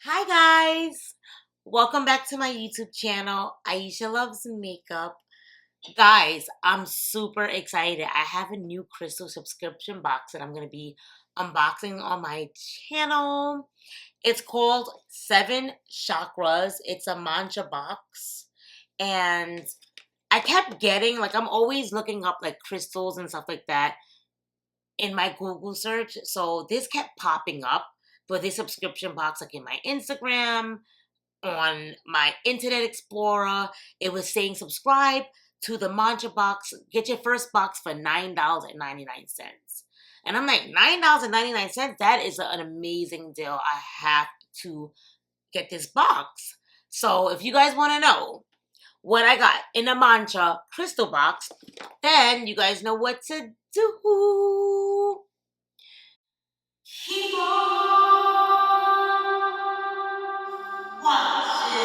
Hi guys! Welcome back to my YouTube channel, Aisha Loves Makeup. Guys, I'm super excited. I have a new crystal subscription box that I'm going to be unboxing on my channel. It's called 7 Chakras. It's a mantra box. And I kept getting, I'm always looking up crystals and stuff like that in my Google search. So this kept popping up for this subscription box, in my Instagram, on my Internet Explorer. It was saying subscribe to the Mantra Box. Get your first box for $9.99. And I'm like, $9.99? That is an amazing deal. I have to get this box. So if you guys want to know what I got in the Mantra crystal box, then you guys know what to do. Keep on watching.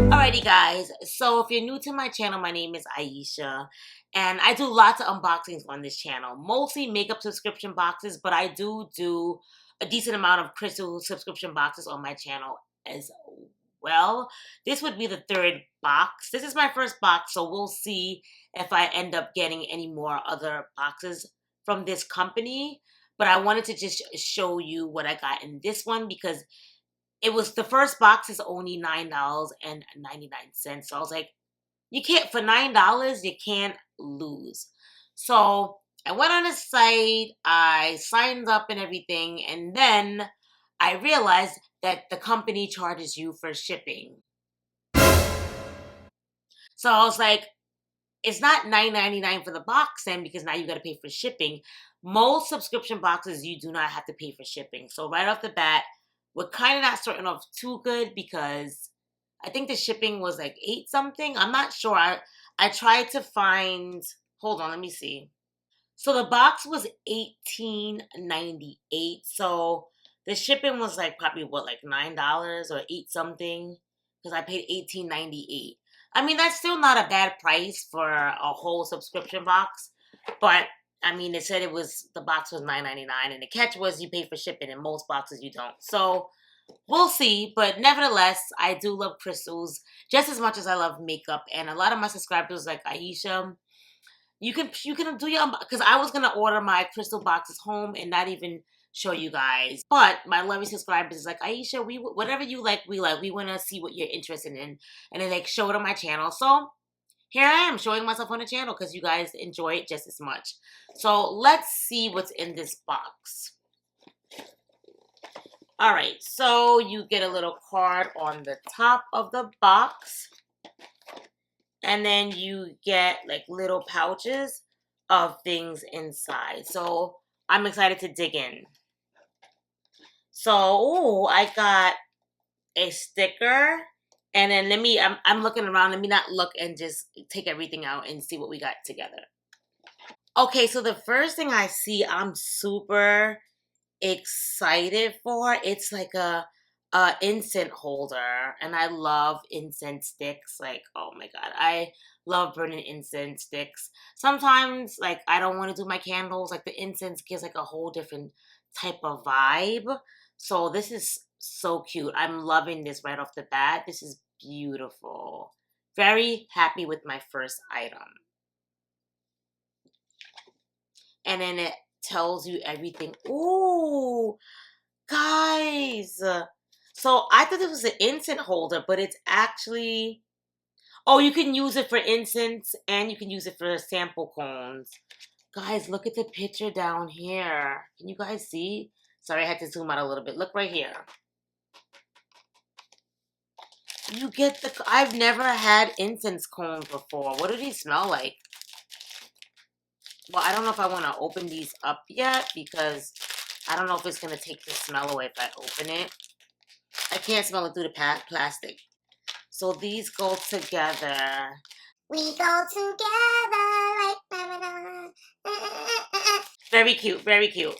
Alrighty guys, so if you're new to my channel, my name is Aisha, and I do lots of unboxings on this channel, mostly makeup subscription boxes, but I do a decent amount of crystal subscription boxes on my channel as well. This would be the third box. This is my first box, so we'll see if I end up getting any more other boxes from this company, but I wanted to just show you what I got in this one because it was the first box is only $9.99. So I was like, you can't for $9, you can't lose. So I went on the site, I signed up and everything, and then I realized that the company charges you for shipping. So I was like, it's not $9.99 for the box then because now you got to pay for shipping. Most subscription boxes you do not have to pay for shipping. So right off the bat, we're kind of not starting off too good because I think the shipping was like 8 something. I'm not sure. I tried to find. Hold on, let me see. So the box was $18.98. So the shipping was like probably what, like $9 or 8 something because I paid $18.98. I mean, that's still not a bad price for a whole subscription box, but I mean, it said the box was $9.99, and the catch was you pay for shipping. In most boxes, you don't. So we'll see, but nevertheless, I do love crystals just as much as I love makeup, and a lot of my subscribers like Aisha. You can do your, because I was gonna order my crystal boxes home and not even show you guys. But my lovely subscribers is like, Aisha, we whatever you like, we like. We want to see what you're interested in, and then like show it on my channel. So here I am showing myself on the channel because you guys enjoy it just as much. So let's see what's in this box. All right, so you get a little card on the top of the box. And then you get like little pouches of things inside. So I'm excited to dig in. So, I got a sticker. And then I'm looking around. Let me not look and just take everything out and see what we got together. Okay, so the first thing I see, I'm super excited for. It's like a incense holder, and I love incense sticks. Like, oh my god, I love burning incense sticks. Sometimes like I don't want to do my candles, like the incense gives like a whole different type of vibe. So this is so cute. I'm loving this right off the bat. This is beautiful. Very happy with my first item. And then it tells you everything. Ooh, guys. So I thought it was an incense holder, but it's actually, oh, you can use it for incense and you can use it for sample cones. Guys, look at the picture down here. Can you guys see? Sorry, I had to zoom out a little bit. Look right here. You get I've never had incense cones before. What do these smell like? Well, I don't know if I want to open these up yet because I don't know if it's going to take the smell away if I open it. I can't smell it through the plastic. So these go together. We go together like... Very cute, very cute.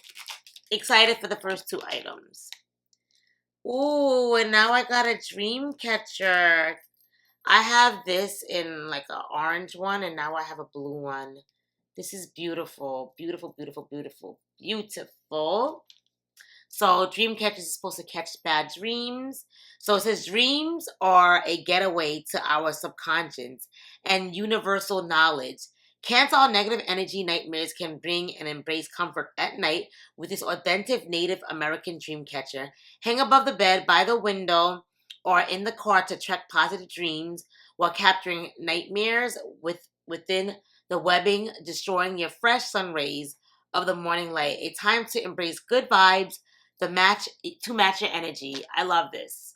Excited for the first two items. Ooh, and now I got a dream catcher. I have this in like an orange one, and now I have a blue one. This is beautiful, beautiful, beautiful, beautiful, beautiful. So dream catchers is supposed to catch bad dreams. So it says dreams are a getaway to our subconscious and universal knowledge. Cancel all negative energy nightmares can bring and embrace comfort at night with this authentic Native American dream catcher. Hang above the bed, by the window, or in the car to track positive dreams while capturing nightmares within the webbing, destroying your fresh sun rays of the morning light. A time to embrace good vibes to match your energy. I love this.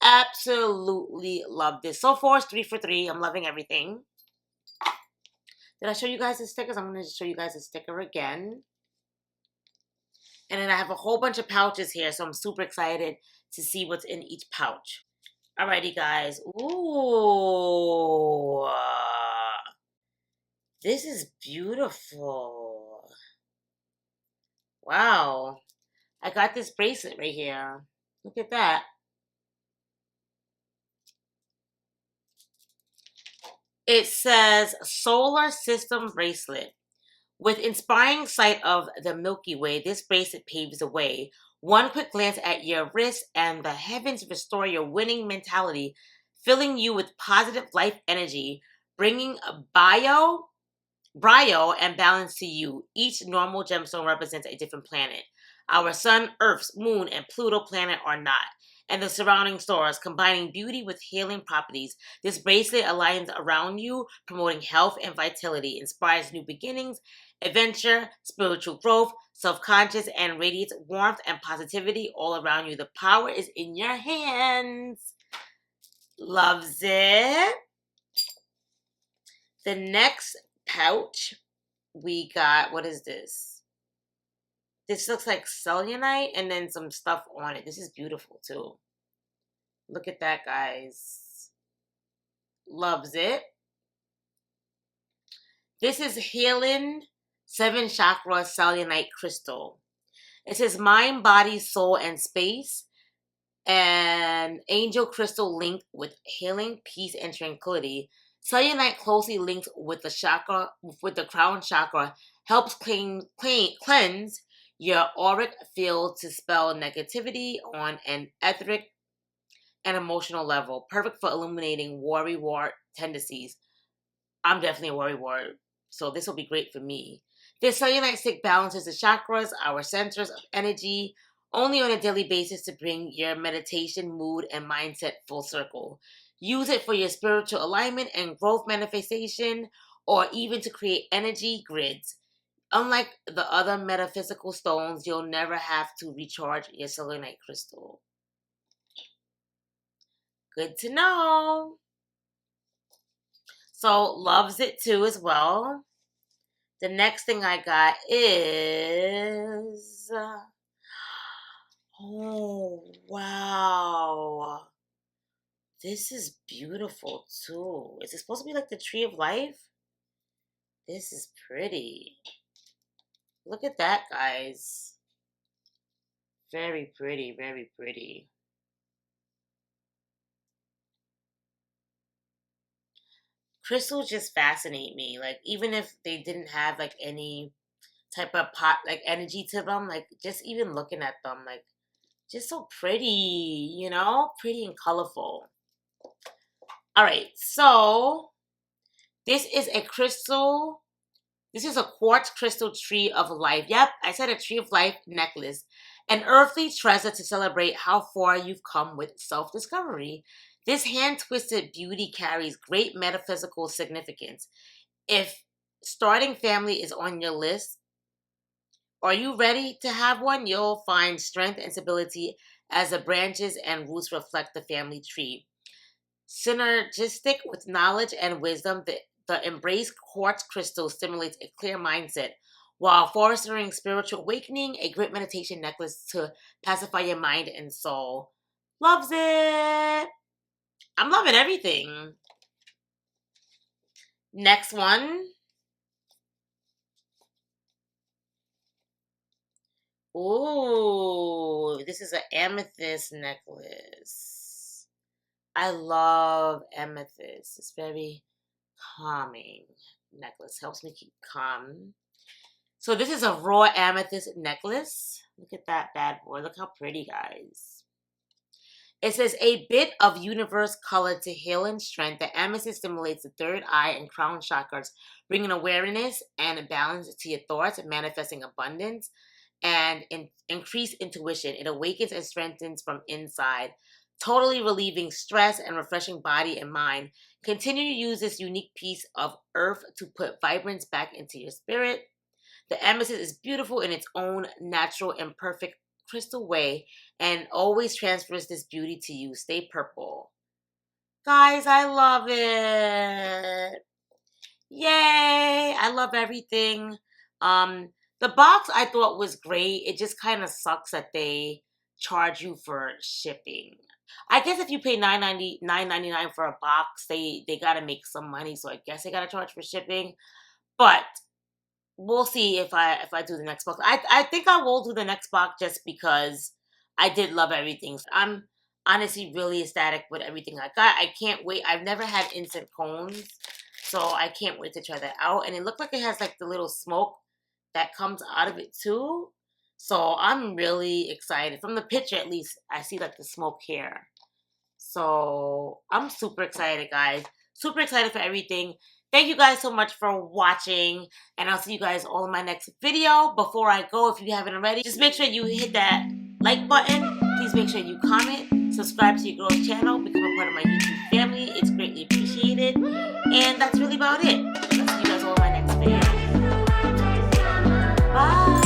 Absolutely love this. So far, it's 3 for 3. I'm loving everything. Did I show you guys the stickers? I'm going to show you guys the sticker again. And then I have a whole bunch of pouches here, so I'm super excited to see what's in each pouch. Alrighty, guys. Ooh. This is beautiful. Wow. I got this bracelet right here. Look at that. It says Solar System Bracelet. With inspiring sight of the Milky Way, this bracelet paves the way. One quick glance at your wrist and the heavens restore your winning mentality, filling you with positive life energy, bringing brio and balance to you. Each normal gemstone represents a different planet. Our sun, Earth's, moon, and Pluto planet are not, and the surrounding stars, combining beauty with healing properties. This bracelet aligns around you, promoting health and vitality, inspires new beginnings, adventure, spiritual growth, self-conscious, and radiates warmth and positivity all around you. The power is in your hands. Loves it. The next pouch we got, what is this? This looks like cellulite and then some stuff on it. This is beautiful too. Look at that, guys. Loves it. This is Healing 7 Chakra Cellulite Crystal. It says mind, body, soul, and space. And angel crystal linked with healing, peace, and tranquility. Cellulite closely linked with the crown chakra, helps cleanse your auric field to spell negativity on an etheric and emotional level. Perfect for illuminating worry-wart tendencies. I'm definitely a worry-wart, so this will be great for me. This cellulite stick balances the chakras, our centers of energy, only on a daily basis to bring your meditation, mood, and mindset full circle. Use it for your spiritual alignment and growth manifestation, or even to create energy grids. Unlike the other metaphysical stones, you'll never have to recharge your cellulite crystal. Good to know. So, loves it too as well. The next thing I got is... Oh, wow. This is beautiful too. Is it supposed to be like the tree of life? This is pretty. Look at that, guys. Very pretty, very pretty. Crystals just fascinate me. Like, even if they didn't have like any type of like energy to them, like just even looking at them, like just so pretty, you know? Pretty and colorful. All right, so this is a crystal. This is a quartz crystal tree of life. Yep, I said a tree of life necklace. An earthly treasure to celebrate how far you've come with self-discovery. This hand-twisted beauty carries great metaphysical significance. If starting family is on your list, are you ready to have one? You'll find strength and stability as the branches and roots reflect the family tree. Synergistic with knowledge and wisdom, the embraced quartz crystal stimulates a clear mindset while fostering spiritual awakening, a great meditation necklace to pacify your mind and soul. Loves it. I'm loving everything. Next one. Ooh, this is an amethyst necklace. I love amethyst. It's very calming necklace. Helps me keep calm. So this is a raw amethyst necklace. Look at that bad boy. Look how pretty, guys. It says, a bit of universe color to heal and strength. The amethyst stimulates the third eye and crown chakras, bringing awareness and balance to your thoughts, manifesting abundance and increased intuition. It awakens and strengthens from inside, totally relieving stress and refreshing body and mind. Continue to use this unique piece of earth to put vibrance back into your spirit. The amethyst is beautiful in its own natural and perfect crystal way and always transfers this beauty to you. Stay purple. Guys, I love it. Yay! I love everything. The box I thought was great. It just kind of sucks that they charge you for shipping. I guess if you pay $9.99 for a box, they gotta make some money, so I guess they gotta charge for shipping. But we'll see if I do the next box. I think I will do the next box just because I did love everything. I'm honestly really ecstatic with everything I got. I can't wait. I've never had instant cones, so I can't wait to try that out. And it looked like it has like the little smoke that comes out of it too. So I'm really excited. From the picture at least, I see like the smoke here. So I'm super excited, guys. Super excited for everything. Thank you guys so much for watching, and I'll see you guys all in my next video. Before I go, if you haven't already, just make sure you hit that like button. Please make sure you comment, subscribe to your girl's channel, become a part of my YouTube family. It's greatly appreciated. And that's really about it. I'll see you guys all in my next video. Bye.